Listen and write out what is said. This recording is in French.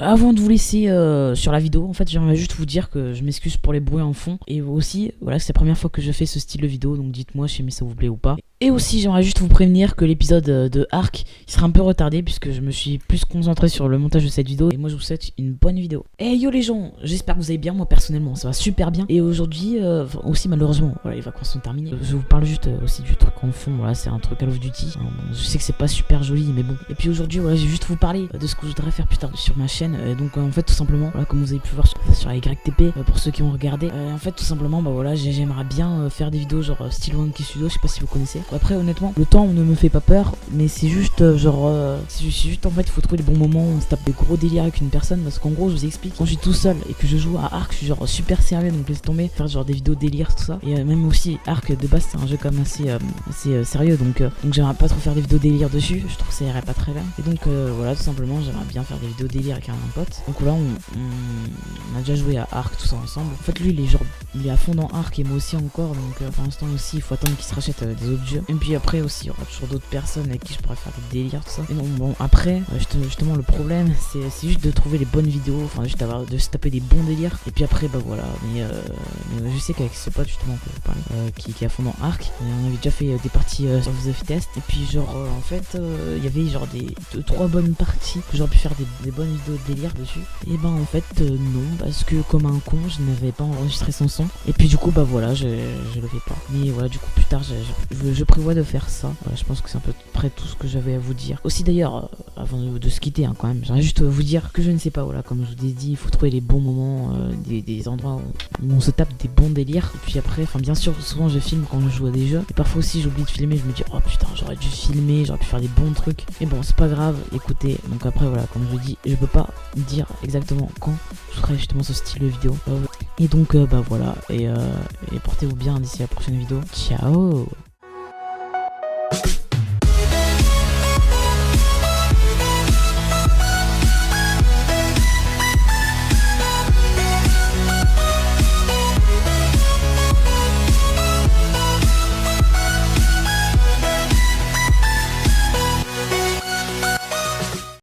Avant de vous laisser sur la vidéo, en fait j'aimerais juste vous dire que je m'excuse pour les bruits en fond. Et aussi, voilà, c'est la première fois que je fais ce style de vidéo, donc dites-moi si ça vous plaît ou pas. Et aussi j'aimerais juste vous prévenir que l'épisode de Ark il sera un peu retardé puisque je me suis plus concentré sur le montage de cette vidéo. Et moi je vous souhaite une bonne vidéo. Et yo les gens, j'espère que vous allez bien. Moi personnellement ça va super bien. Et aujourd'hui aussi malheureusement, voilà, les vacances sont terminées. Je vous parle juste aussi du truc en fond, voilà, c'est un truc Call of Duty. Je sais que c'est pas super joli mais bon. Et puis aujourd'hui voilà, j'ai juste vous parler de ce que je voudrais faire plus tard sur ma chaîne. Donc en fait tout simplement, voilà, comme vous avez pu voir sur la YTP, pour ceux qui ont regardé, en fait tout simplement bah voilà, j'aimerais bien faire des vidéos genre style Wonky Studio, je sais pas si vous connaissez. Après honnêtement le temps ne me fait pas peur, mais c'est juste c'est juste en fait il faut trouver les bons moments, on se tape des gros délires avec une personne, parce qu'en gros je vous explique, quand je suis tout seul et que je joue à Ark, je suis genre super sérieux, donc laisse tomber, faire genre des vidéos délire tout ça. Et même aussi Ark de base c'est un jeu quand même assez sérieux, donc j'aimerais pas trop faire des vidéos délire dessus, je trouve que ça irait pas très bien. Et donc voilà, tout simplement j'aimerais bien faire des vidéos délire avec un pote. Donc là on a déjà joué à Ark tout ça ensemble. En fait lui il est à fond dans Ark et moi aussi encore, donc pour l'instant aussi il faut attendre qu'il se rachète des autres jeux. Et puis après aussi il y aura toujours d'autres personnes avec qui je pourrais faire des délires tout ça. Et non bon après justement le problème c'est juste de trouver les bonnes vidéos, enfin juste de se taper des bons délires. Et puis après bah voilà, mais je sais qu'avec ce pote justement que je parlais, qui est à fond dans Ark, on avait déjà fait des parties sur The Test. Et puis genre en fait il y avait genre des 3 bonnes parties que j'aurais pu faire des bonnes vidéos de délire dessus. Et ben en fait non, parce que comme un con je n'avais pas enregistré son son. Et puis du coup bah voilà, je le fais pas. Mais voilà, du coup plus tard je prévois de faire ça. Voilà, je pense que c'est à peu près tout ce que j'avais à vous dire. Aussi d'ailleurs avant de se quitter quand même, j'aimerais juste vous dire que je ne sais pas, voilà, comme je vous ai dit, il faut trouver les bons moments, des endroits où on se tape des bons délires. Et puis après, enfin bien sûr souvent je filme quand je joue à des jeux, et parfois aussi j'oublie de filmer, je me dis oh putain j'aurais dû filmer, j'aurais pu faire des bons trucs. Mais bon c'est pas grave, écoutez, donc après voilà, comme je vous dis, je peux pas dire exactement quand je ferai justement ce style de vidéo. Et donc bah voilà, et portez-vous bien d'ici la prochaine vidéo. Ciao.